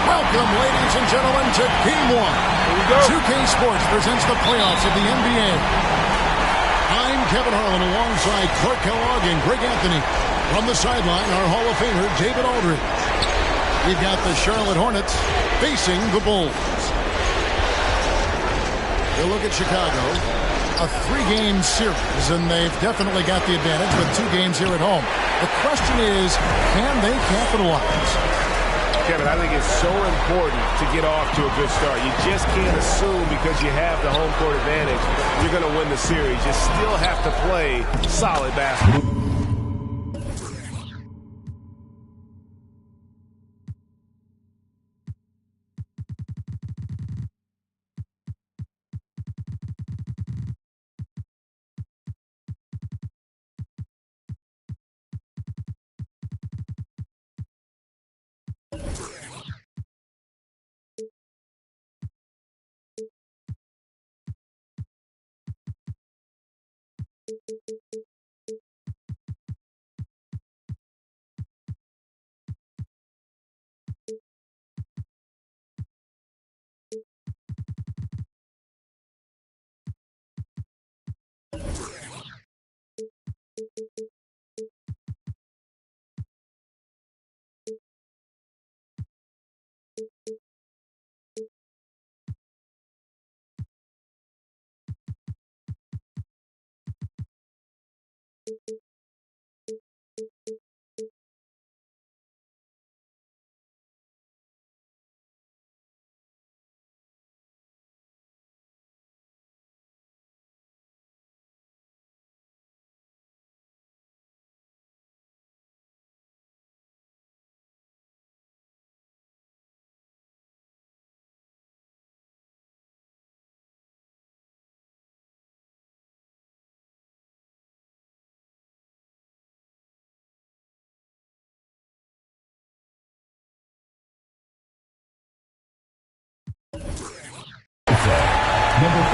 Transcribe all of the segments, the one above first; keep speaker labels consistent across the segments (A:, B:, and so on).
A: Welcome, ladies and gentlemen, to Game 1. Here we go. 2K Sports presents the playoffs of the NBA. I'm Kevin Harlan alongside Clark Kellogg and Greg Anthony. From the sideline, our Hall of Famer, David Aldridge. We've got the Charlotte Hornets facing the Bulls. You look at Chicago, a 3-game series, and they've definitely got the advantage with 2 games here at home. The question is, can they capitalize?
B: Kevin, I think it's so important to get off to a good start. You just can't assume because you have the home court advantage you're going to win the series. You still have to play solid basketball.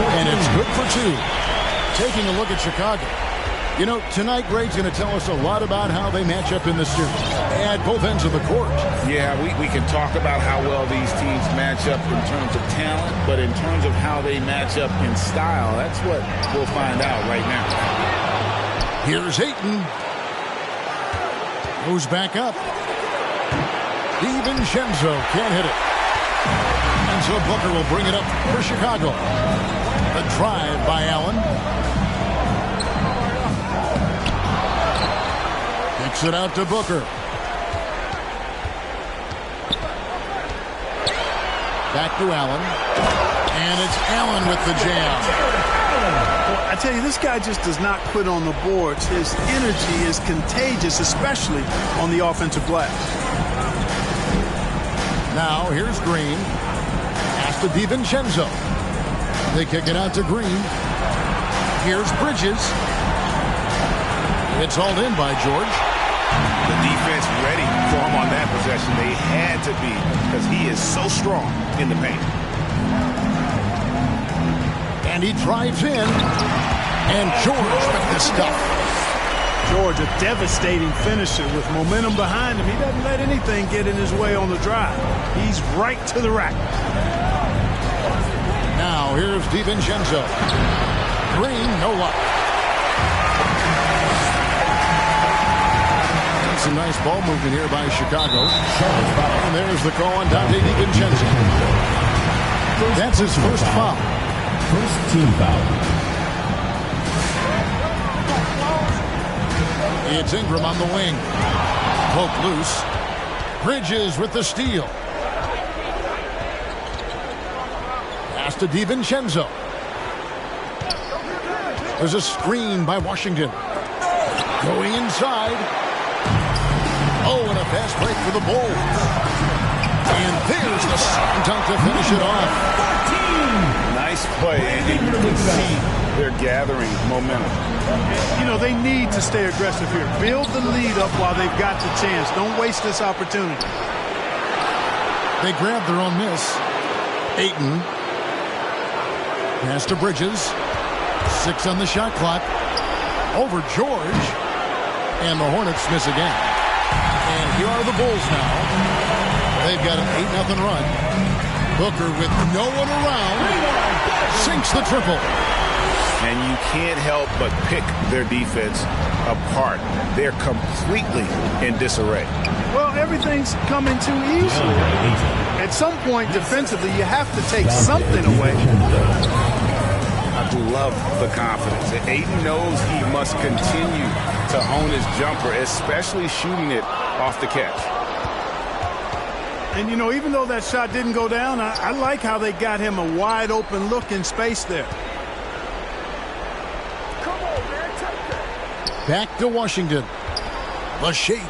A: And it's good for 2. Taking a look at Chicago. You know, tonight Greg's going to tell us a lot about how they match up in this series at both ends of the court.
C: Yeah, we can talk about how well these teams match up in terms of talent, but in terms of how they match up in style, that's what we'll find out right now.
A: Here's Ayton. Goes back up. DiVincenzo can't hit it. And so Booker will bring it up for Chicago. The drive by Allen. Kicks it out to Booker. Back to Allen. And it's Allen with the jam.
D: Well, I tell you, this guy just does not quit on the boards. His energy is contagious, especially on the offensive glass.
A: Now here's Green. Pass to DiVincenzo. They kick it out to Green. Here's Bridges. It's hauled in by George.
B: The defense ready for him on that possession. They had to be because he is so strong in the paint.
A: And he drives in. And George with the stuff.
D: George, a devastating finisher with momentum behind him. He doesn't let anything get in his way on the drive. He's right to the rack.
A: Now here's DiVincenzo. Green, no luck. some nice ball movement here by Chicago. And there's the call on Dante DiVincenzo. That's his first foul.
E: First team foul.
A: It's Ingram on the wing. Poke loose. Bridges with the steal. Pass to DiVincenzo. There's a screen by Washington. Going inside. Oh, and a fast break for the Bulls. And there's the slam dunk to finish it off.
C: Nice play, and you can see they're gathering momentum.
D: You know, they need to stay aggressive here. Build the lead up while they've got the chance. Don't waste this opportunity.
A: They grab their own miss. Ayton. Pass to Bridges. 6 on the shot clock. Over George. And the Hornets miss again. And here are the Bulls now. They've got an 8-0 run. Booker with no one around. Sinks the triple.
C: And you can't help but pick their defense apart. They're completely in disarray.
D: Well, everything's coming too easily. At some point, defensively, you have to take something away.
C: I love the confidence. Ayton knows he must continue to hone his jumper, especially shooting it off the catch.
D: And, you know, even though that shot didn't go down, I like how they got him a wide open look in space there.
A: Back to Washington. The shake.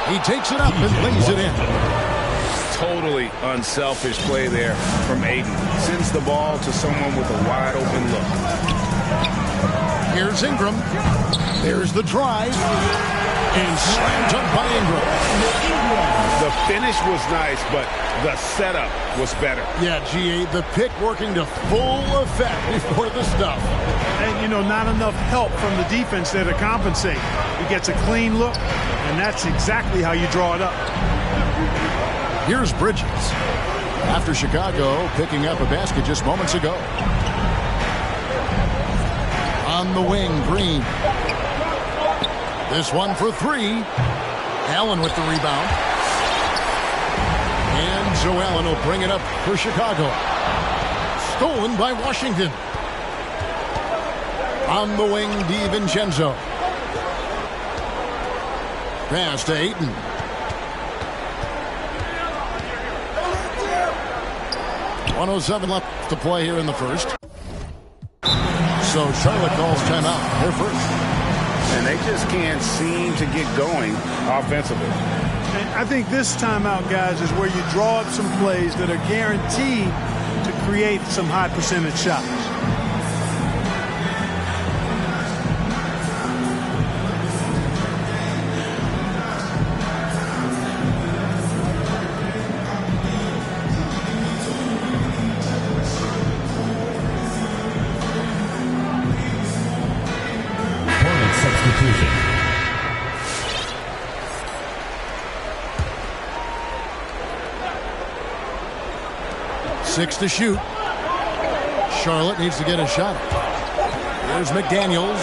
A: He takes it up and lays it in.
C: Totally unselfish play there from Ayton. Sends the ball to someone with a wide open look.
A: Here's Ingram. There's the drive. And slam dunk by Ingram.
C: The finish was nice, but the setup was better.
A: Yeah, GA, the pick working to full effect before the stuff.
D: And, you know, not enough help from the defense there to compensate. He gets a clean look, and that's exactly how you draw it up.
A: Here's Bridges. After Chicago picking up a basket just moments ago. On the wing, Green. This one for 3. Allen with the rebound. And Joe Allen will bring it up for Chicago. Stolen by Washington. On the wing, DiVincenzo. Pass to Ayton. .107 left to play here in the first. So Charlotte calls timeout. They're first.
C: And they just can't seem to get going offensively.
D: And I think this timeout, guys, is where you draw up some plays that are guaranteed to create some high percentage shots.
E: Substitution.
A: 6 to shoot. Charlotte needs to get a shot. There's McDaniels.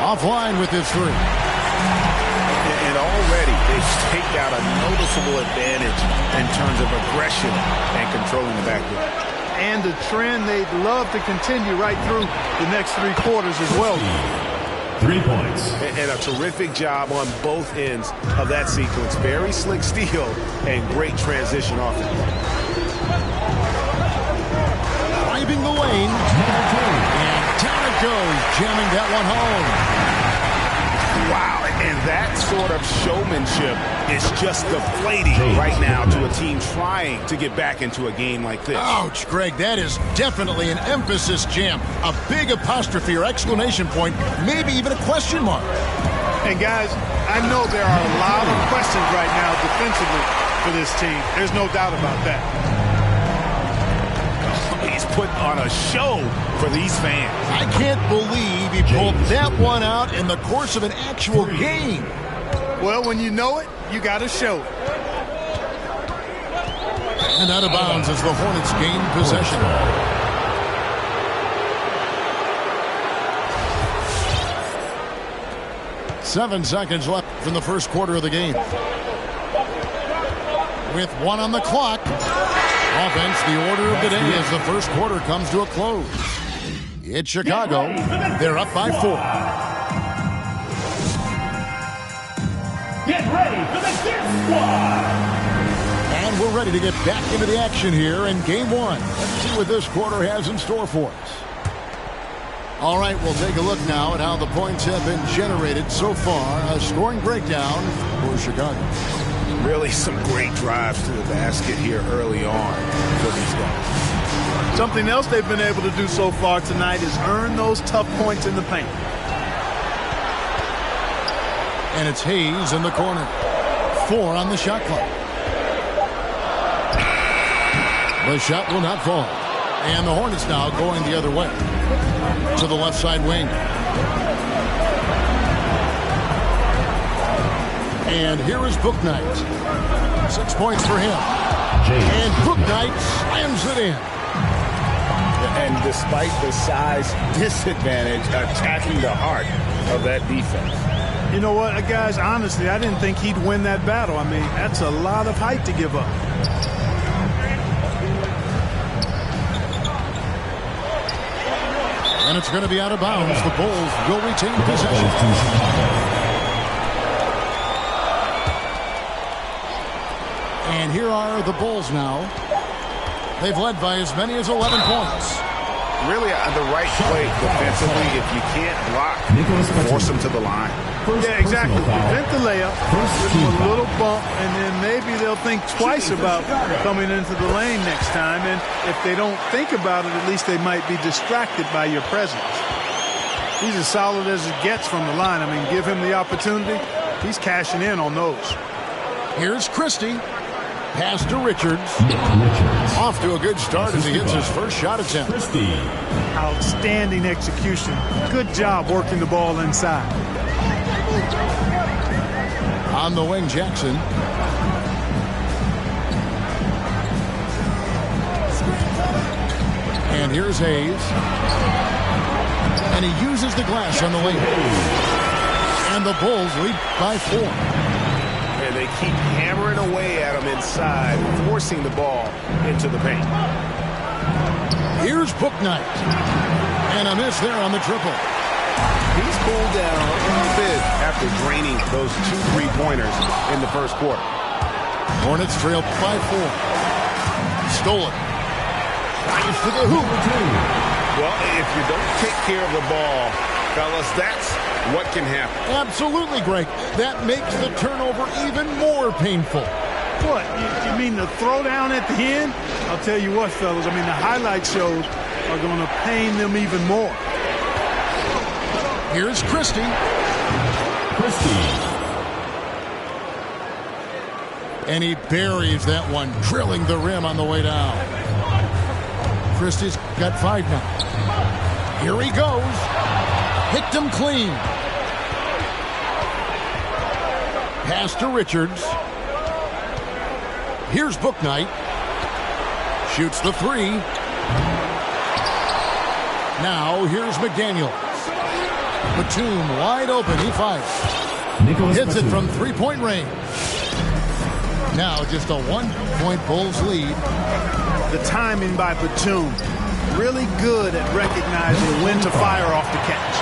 A: Offline with his 3.
C: And already they've staked out a noticeable advantage in terms of aggression and controlling the backcourt.
D: And a trend they'd love to continue right through the next 3 quarters as well.
E: 3 points.
B: And a terrific job on both ends of that sequence. Very slick steal and great transition offense.
A: Driving the lane. And down it goes, jamming that one home.
B: Wow, and that sort of showmanship is just deflating right now to a team trying to get back into a game like this.
A: Ouch, Greg, that is definitely an emphasis jam. A big apostrophe or exclamation point, maybe even a question mark.
D: And guys, I know there are a lot of questions right now defensively for this team. There's no doubt about that.
B: He's put on a show for these fans.
A: I can't believe he pulled that one out in the course of an actual game.
D: Well, when you know it, you got to show it.
A: And out of bounds as the Hornets gain possession. 7 seconds left from the first quarter of the game. With 1 on the clock. Offense, the order of the day as the first quarter comes to a close. It's Chicago. They're up by 4.
E: Get ready for the Death Squad!
A: And we're ready to get back into the action here in Game 1. Let's see what this quarter has in store for us. All right, we'll take a look now at how the points have been generated so far. A scoring breakdown for Chicago.
B: Really some great drives to the basket here early on for these guys.
D: Something else they've been able to do so far tonight is earn those tough points in the paint.
A: And it's Hayes in the corner. 4 on the shot clock. The shot will not fall. And the Hornets now going the other way to the left side wing. And here is Bouknight. 6 points for him. And Bouknight slams it in.
C: And despite the size disadvantage, attacking the heart of that defense.
D: You know what, guys, honestly, I didn't think he'd win that battle. I mean, that's a lot of height to give up.
A: And it's going to be out of bounds. The Bulls will retain possession. And here are the Bulls now. They've led by as many as 11 points.
B: Really the right play defensively. If you can't block, force them to the line.
D: Yeah, exactly. Prevent the layup, give them a little bump, and then maybe they'll think twice about coming into the lane next time. And if they don't think about it, at least they might be distracted by your presence. He's as solid as it gets from the line. I mean, give him the opportunity. He's cashing in on those.
A: Here's Christie. Pass to Richards. Off to a good start as he hits his first shot attempt.
D: Outstanding execution. Good job working the ball inside.
A: On the wing, Jackson. And here's Hayes. And he uses the glass on the wing. And the Bulls lead by 4.
B: And they keep hammering away at him inside, forcing the ball into the paint.
A: Here's Bouknight. And a miss there on the triple.
B: He's cooled down a bit after draining those 2 3-pointers in the first quarter.
A: Hornets trail by 4. Stolen. Drives to the hoop.
B: Well, if you don't take care of the ball, fellas, that's what can happen.
A: Absolutely, Greg. That makes the turnover even more painful.
D: What? You mean the throwdown at the end? I'll tell you what, fellas. I mean, the highlight shows are going to pain them even more.
A: Here's Christie. And he buries that one, drilling the rim on the way down. Christie's got 5 now. Here he goes. Hit him clean. Pass to Richards. Here's Bouknight. Shoots the 3. Now here's McDaniel. Batum wide open. He fires. Hits it from 3-point range. Now just a 1-point Bulls lead.
D: The timing by Batum. Really good at recognizing when to fire off the catch.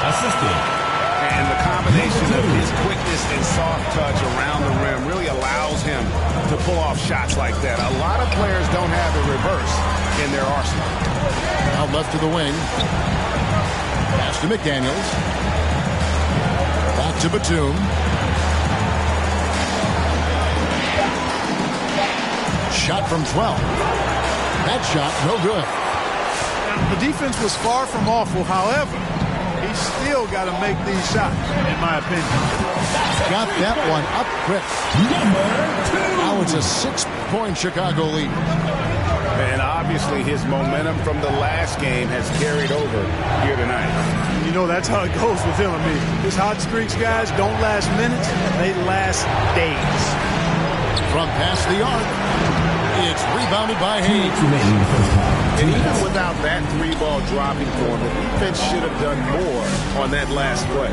B: And the combination of his quickness and soft touch around the rim really allows him to pull off shots like that. A lot of players don't have the reverse in their arsenal.
A: Out left to the wing. Pass to McDaniels. Back to Batum. Shot from 12. That shot, no good.
D: Now, the defense was far from awful. However, he's still got to make these shots, in my opinion.
A: Got that one up quick. Now it's a 6-point Chicago lead.
B: And obviously his momentum from the last game has carried over here tonight.
D: You know, that's how it goes with him. I mean, his hot streaks, guys, don't last minutes. They last days.
A: From past the arc, it's rebounded by Hayes.
B: And even without that 3-ball dropping for him, the defense should have done more on that last play.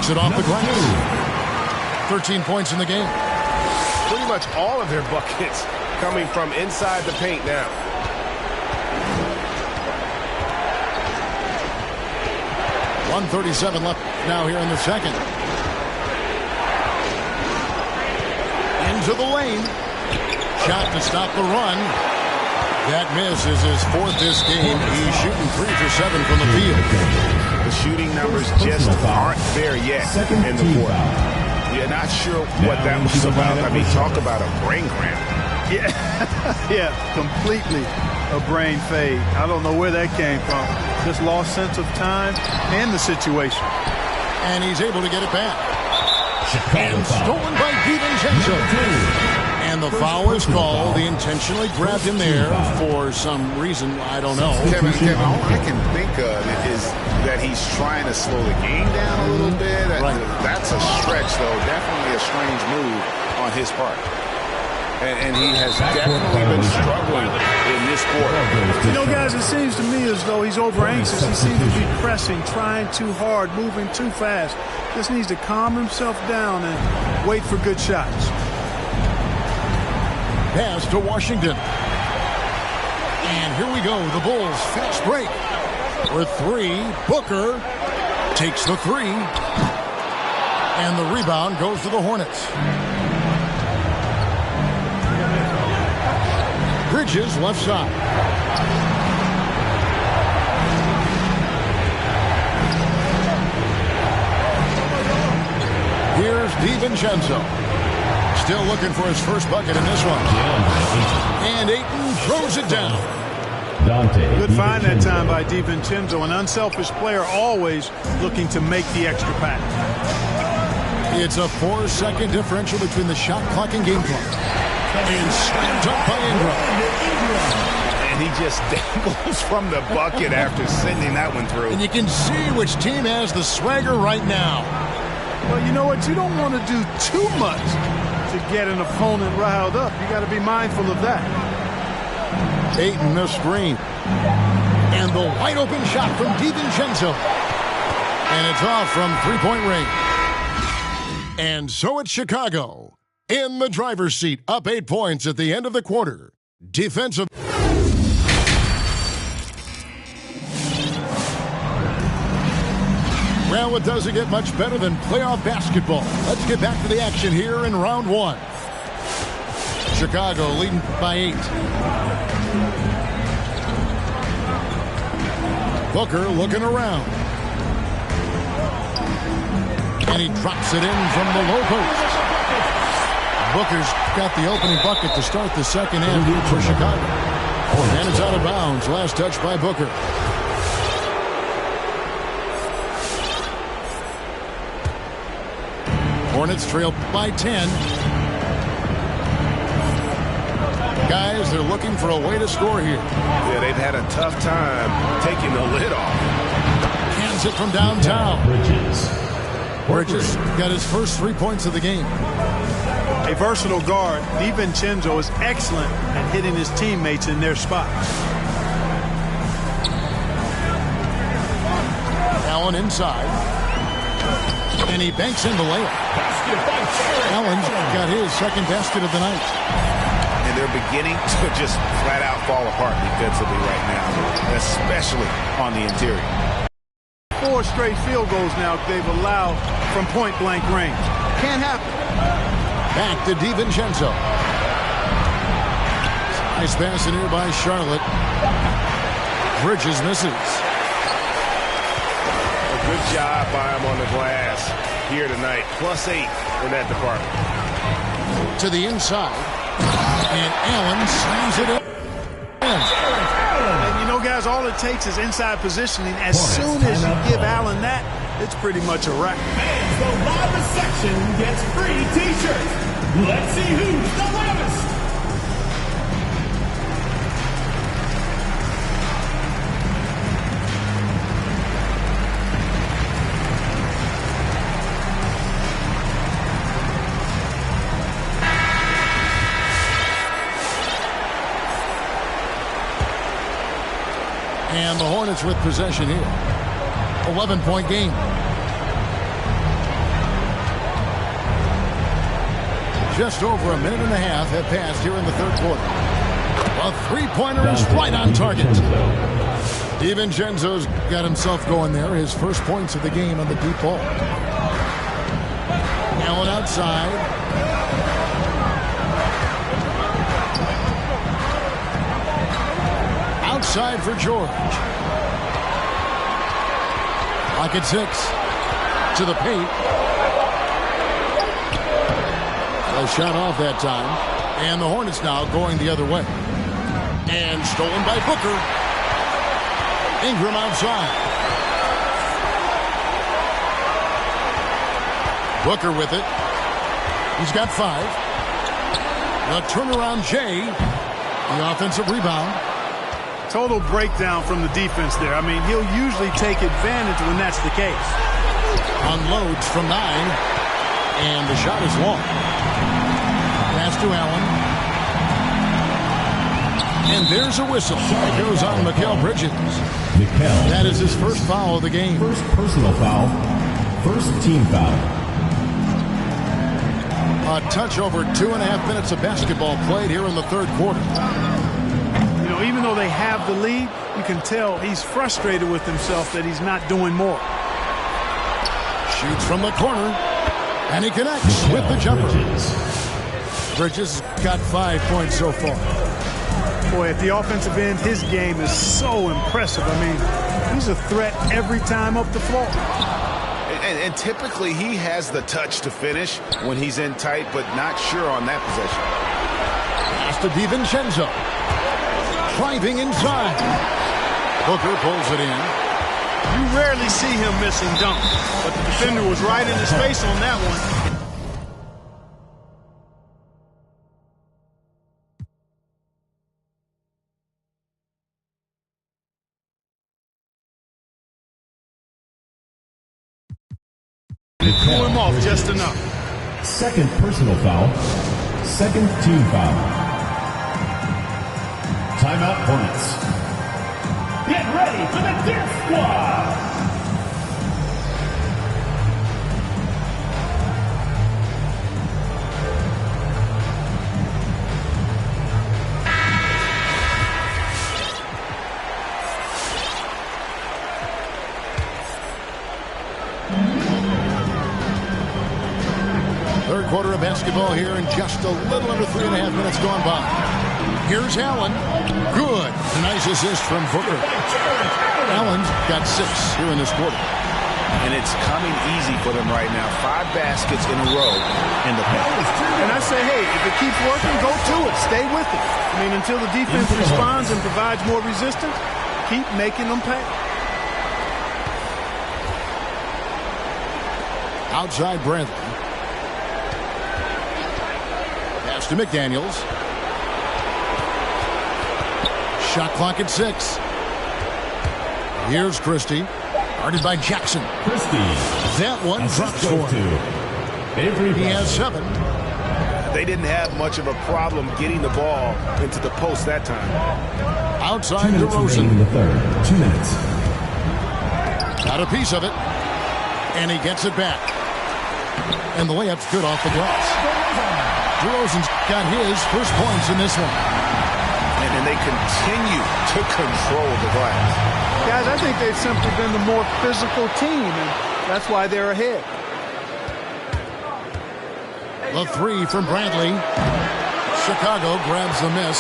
A: Knocks it off the glass. 13 points in the game.
B: Pretty much all of their buckets coming from inside the paint now.
A: .137 left now here in the second. Into the lane. Shot to stop the run. That miss is his fourth this game. He's shooting 3 for 7 from the field.
B: The shooting numbers just aren't there yet in the fourth. You're not sure what that was about. I mean, talk about a brain cramp.
D: Yeah, yeah, completely a brain fade. I don't know where that came from. Just lost sense of time and the situation.
A: And he's able to get it back. And stolen by DiVincenzo. And the foul is called. He intentionally grabbed him there for some reason. I don't know.
C: Kevin, all I can think of is that he's trying to slow the game down a little bit.
A: Right.
C: That's a stretch, though. Definitely a strange move on his part. And he has definitely been struggling in this quarter.
D: You know, guys, it seems to me as though he's over anxious. He seems to be pressing, trying too hard, moving too fast. Just needs to calm himself down and wait for good shots.
A: Pass to Washington. And here we go. The Bulls fast break. For three. Booker takes the three. And the rebound goes to the Hornets. Bridges left side. Here's DiVincenzo. Still looking for his first bucket in this one. And Ayton throws it down.
D: Good find that time by DiVincenzo. An unselfish player, always looking to make the extra pass.
A: It's a 4-second differential between the shot clock and game clock. And slammed up by Ingram.
C: And he just dangles from the bucket after sending that one through.
A: And you can see which team has the swagger right now.
D: Well, you know what? You don't want to do too much to get an opponent riled up. You got to be mindful of that.
A: Ayton the screen. And the wide open shot from DiVincenzo. And it's off from three-point range. And so it's Chicago in the driver's seat, up 8 points at the end of the quarter. Defensive. Well, it doesn't get much better than playoff basketball. Let's get back to the action here in round one. Chicago leading by 8. Booker looking around. And he drops it in from the low post. Booker's got the opening bucket to start the second half here for Chicago. And it's out of bounds. Last touch by Booker. Hornets trail by 10. Guys, they're looking for a way to score here.
B: Yeah, they've had a tough time taking the lid off.
A: Hands it from downtown. Bridges got his first 3 points of the game.
D: A versatile guard, DiVincenzo is excellent at hitting his teammates in their spots.
A: Allen inside. And he banks in the layup. Allen's got his second basket of the night.
C: And they're beginning to just flat out fall apart defensively right now, especially on the interior.
D: 4 straight field goals now they've allowed from point-blank range. Can't happen.
A: Back to DiVincenzo. Nice pass in here by Charlotte. Bridges misses.
B: A good job by him on the glass here tonight. +8 in that department.
A: To the inside. And Allen slams it in.
D: And you know, guys, all it takes is inside positioning. As soon as you give Allen that, it's pretty much a wrap.
E: Fans, the loudest section gets free T-shirts. Let's see who's the loudest.
A: And the Hornets with possession here. 11-point game. Just over a minute and a half have passed here in the third quarter. A three-pointer is right on target. DiVincenzo's got himself going there. His first points of the game on the deep ball. Allen outside. Outside for George. Clock at 6. To the paint. A shot off that time. And the Hornets now going the other way. And stolen by Booker. Ingram outside. Booker with it. He's got 5. The turnaround Jay. The offensive rebound.
D: Total breakdown from the defense there. I mean, he'll usually take advantage when that's the case.
A: Unloads from 9. And the shot is long. Pass to Allen. And there's a whistle. It goes on Mikal Bridges. That is his first foul of the game.
F: First personal foul. First team foul.
A: A touch over 2.5 minutes of basketball played here in the third quarter.
D: You know, even though they have the lead, you can tell he's frustrated with himself that he's not doing more.
A: Shoots from the corner. And he connects with the jumper. Bridges got 5 points so far.
D: Boy, at the offensive end, his game is so impressive. I mean, he's a threat every time up the floor.
C: And typically he has the touch to finish when he's in tight, but not sure on that possession.
A: Pass to DiVincenzo. Driving inside. Booker pulls it in.
D: You rarely see him missing dunks, but the defender was right in his face on that one. It threw him off just enough.
F: Second personal foul. Second team foul. Timeout Hornets.
E: Get ready for the Death Squad!
A: Third quarter of basketball here and just a little under 3.5 minutes gone by. Here's Allen. Good. A nice assist from Booker. Allen's got 6 here in this quarter.
C: And it's coming easy for them right now. 5 baskets in a row in the paint.
D: And I say, hey, if it keeps working, go to it. Stay with it. I mean, until the defense responds and provides more resistance, keep making them pay.
A: Outside Bradley. Pass to McDaniels. Shot clock at 6. Here's Christie. Guarded by Jackson.
F: Christie.
A: That one drops for him. He has 7.
B: They didn't have much of a problem getting the ball into the post that time.
A: Outside
F: 2 minutes
A: DeRozan.
F: in the third. 2 minutes.
A: Got a piece of it. And he gets it back. And the layup's good off the glass. DeRozan's got his first points in this one.
B: And they continue to control the glass.
D: Guys, I think they've simply been the more physical team, and that's why they're ahead.
A: The 3 from Bradley. Chicago grabs the miss.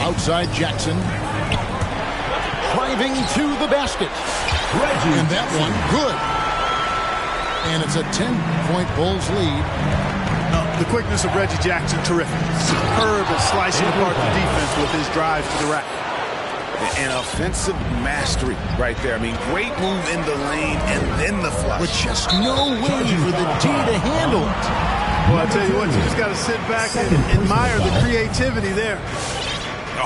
A: Outside Jackson. Driving to the basket. And that one, good. And it's a 10-point Bulls lead.
D: The quickness of Reggie Jackson, terrific. Superb at slicing apart the defense with his drives to the rack.
C: And offensive mastery right there. I mean, great move in the lane and then the flush.
A: With just no way for the D to handle it.
D: Well, I tell you what, you just got to sit back and admire the creativity there.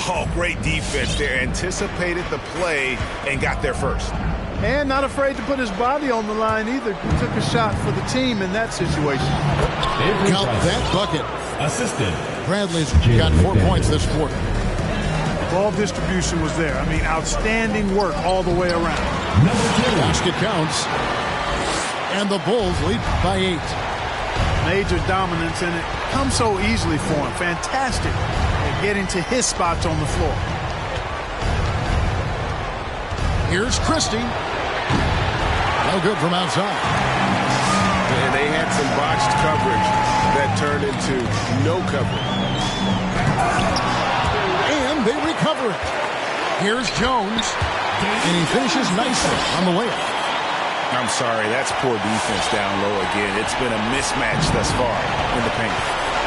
B: Oh, great defense there. Anticipated the play and got there first.
D: And not afraid to put his body on the line either. He took a shot for the team in that situation.
A: Count that bucket.
F: Assistant.
A: Bradley's got 4 points this quarter.
D: Ball distribution was there. I mean, outstanding work all the way around.
F: Number 2.
A: Basket counts. And the Bulls lead by 8.
D: Major dominance, and it comes so easily for him. Fantastic at getting to his spots on the floor.
A: Here's Christie. No good from outside.
B: And they had some botched coverage that turned into no coverage.
A: And they recover it. Here's Jones. And he finishes nicely on the layup.
C: I'm sorry, that's poor defense down low again. It's been a mismatch thus far in the paint.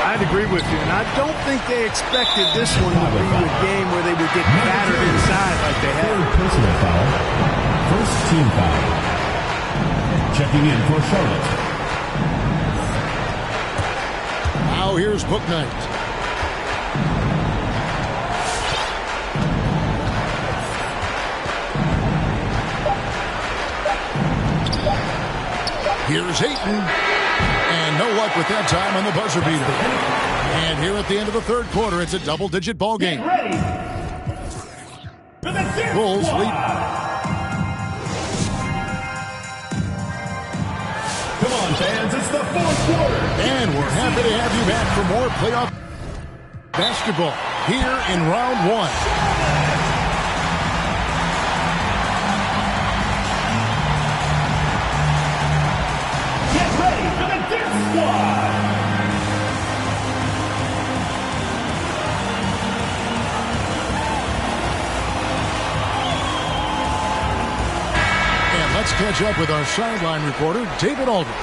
D: I'd agree with you, and I don't think they expected this one to be a game where they would get battered inside like they had.
F: Personal foul. First team foul. Checking in for Charlotte.
A: Now here's Bouknight. Here's Ayton. And no luck with that time on the buzzer beater. And here at the end of the third quarter, it's a double-digit ball game. Bulls lead.
F: Come on, fans, it's the fourth quarter.
A: And we're happy to have you back for more playoff basketball here in round 1. Let's catch up with our sideline reporter, David Aldridge.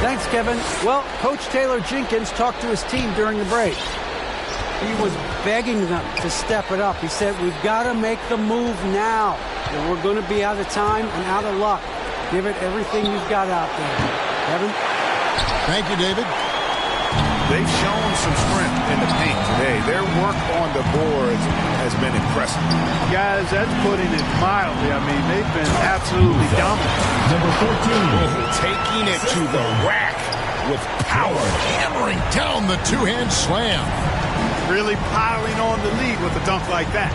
G: Thanks, Kevin. Well, Coach Taylor Jenkins talked to his team during the break. He was begging them to step it up. He said, we've got to make the move now. Or we're going to be out of time and out of luck. Give it everything you've got out there. Kevin?
A: Thank you, David.
C: They've shown some strength in the paint today. Their work on the boards has been impressive.
D: Guys, that's putting it mildly. I mean, they've been absolutely dominant.
F: Number 14.
C: Taking it to the rack with power.
A: Hammering down the two-hand slam.
D: Really piling on the lead with a dunk like that.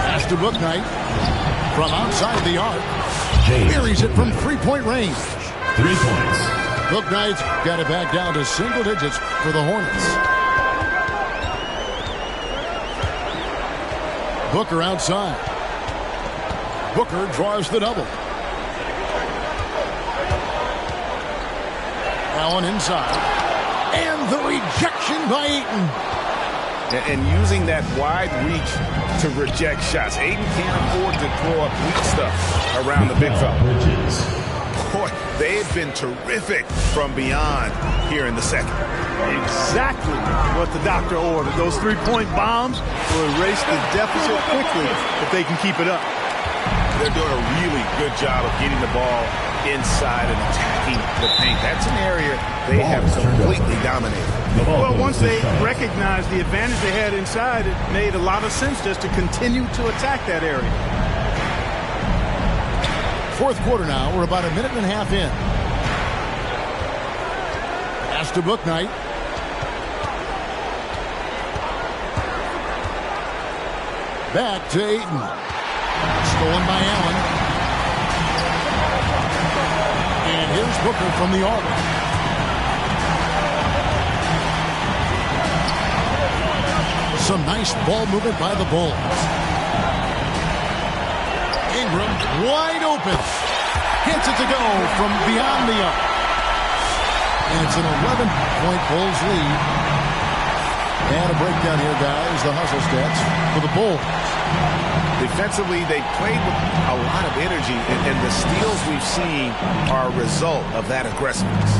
A: Pass to Bouknight. From outside the arc. Buries it from three-point range.
F: 3 points.
A: Bouknight's got it back down to single digits for the Hornets. Booker outside. Booker draws the double. Allen inside. And the rejection by Ayton.
C: And using that wide reach to reject shots. Ayton can't afford to throw up weak stuff around the big fella. Boy, they have been terrific from beyond here in the second.
D: Exactly what the doctor ordered. Those three-point bombs will erase the deficit quickly if they can keep it up.
C: They're doing a really good job of getting the ball inside and attacking the paint. That's an area they have completely dominated.
D: Well, once they recognized the advantage they had inside, it made a lot of sense just to continue to attack that area.
A: Fourth quarter now. We're about a minute and a half in. Pass to Bouknight. Back to Ayton. Stolen by Allen. And here's Booker from the arc. Some nice ball movement by the Bulls. Ingram wide open. Hits it to go from beyond the arc. And it's an 11-point Bulls lead. And a breakdown here, guys. The hustle stats for the Bulls.
C: Defensively, they played with a lot of energy, and the steals we've seen are a result of that aggressiveness.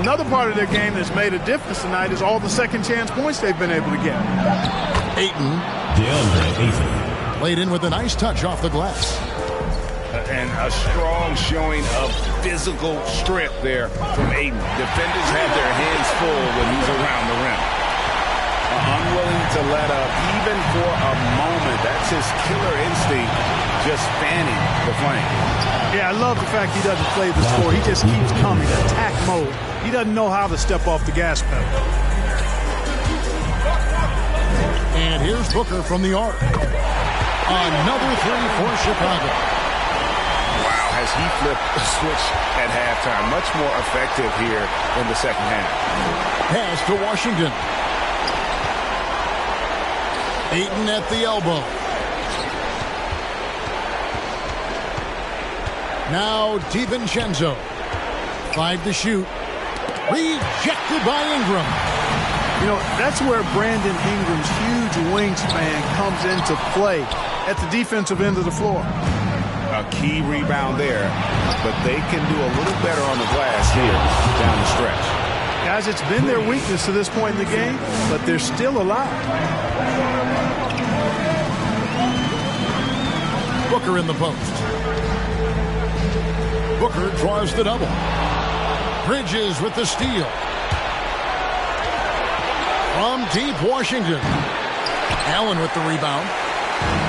D: Another part of their game that's made a difference tonight is all the second-chance points they've been able to get.
A: Ayton.
F: DeAndre Ayton.
A: Laid in with a nice touch off the glass.
C: And a strong showing of physical strength there from Ayton. Defenders have their hands full when he's around the rim. unwilling to let up even for a moment. That's his killer instinct, just fanning the flame.
D: Yeah, I love the fact he doesn't play the score. He just keeps coming, attack mode. He doesn't know how to step off the gas pedal.
A: And here's Booker from the arc. Another three for Chicago.
C: Wow, has he flipped the switch at halftime? Much more effective here in the second half.
A: Pass to Washington. Ayton at the elbow. Now DiVincenzo. 5 to shoot. Rejected by Ingram.
D: You know, that's where Brandon Ingram's huge wingspan comes into play at the defensive end of the floor.
C: A key rebound there, but they can do a little better on the glass here down the stretch.
D: Guys, it's been their weakness to this point in the game, but they're still alive.
A: Booker in the post. Booker draws the double. Bridges with the steal. From deep Washington. Allen with the rebound.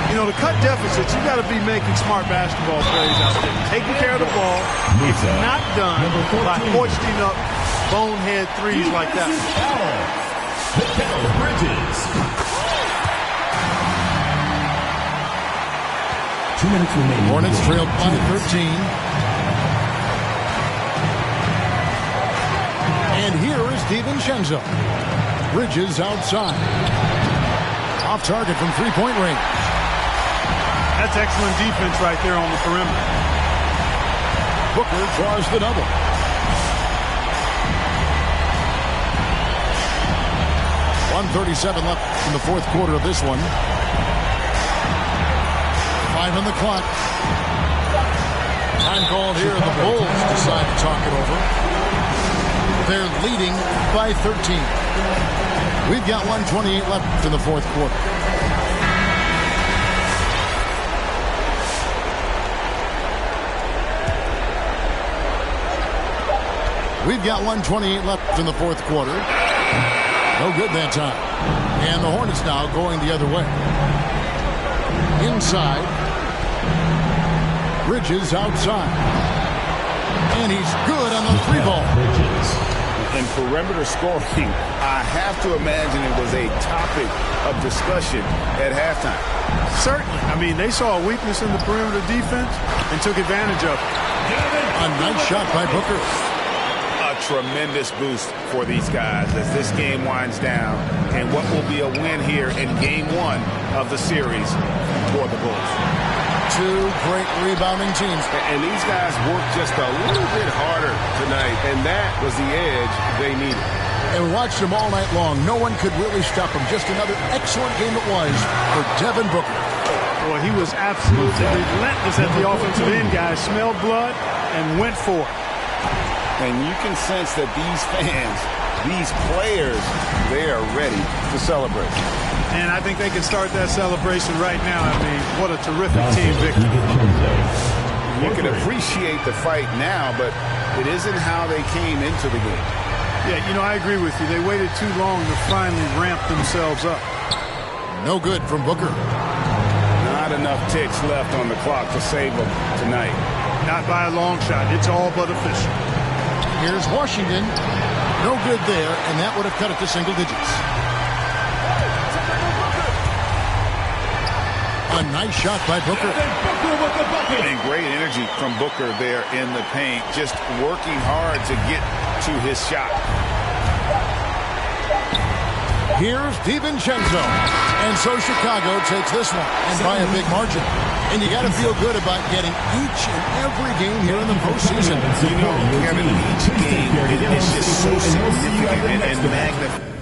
D: You know, to cut deficits, you got to be making smart basketball plays out there. Taking care of the ball. It's not done by hoisting up bonehead threes like that.
F: Bridges. 2 minutes remaining.
A: Hornets trailed by 13. And here is DiVincenzo. Bridges outside. Off target from three-point range.
D: That's excellent defense right there on the perimeter.
A: Booker draws the double. .137 left in the fourth quarter of this one. 5 on the clock. Time called here, and the Bulls decide to talk it over. They're leading by 13. We've got 1:28 left in the fourth quarter. We've got 1:28 left in the fourth quarter. No good that time. And the Hornets now going the other way. Inside. Bridges outside. And he's good on the three ball.
C: In perimeter scoring, I have to imagine it was a topic of discussion at halftime.
D: Certainly. I mean, they saw a weakness in the perimeter defense and took advantage of it.
A: A nice shot by Booker.
C: A tremendous boost for these guys as this game winds down, and what will be a win here in game one of the series for the Bulls.
A: Two great rebounding teams.
B: And these guys worked just a little bit harder tonight, and that was the edge they needed.
A: And we watched them all night long. No one could really stop them. Just another excellent game it was for Devin Booker.
D: Boy, he was absolutely relentless at the offensive end, guys. Smelled blood and went for it.
C: And you can sense that these fans, these players, they are ready to celebrate.
D: And I think they can start that celebration right now. I mean, what a terrific team victory.
C: You can appreciate the fight now, but it isn't how they came into the game.
D: Yeah, you know, I agree with you. They waited too long to finally ramp themselves up.
A: No good from Booker.
C: Not enough ticks left on the clock to save them tonight.
D: Not by a long shot. It's all but official.
A: Here's Washington. No good there, and that would have cut it to single digits. A nice shot by Booker.
C: And great energy from Booker there in the paint. Just working hard to get to his shot.
A: Here's DiVincenzo. And so Chicago takes this one, and by a big margin. And you got to feel good about getting each and every game here in the postseason.
C: You know, Kevin, each game is just so significant and magnificent.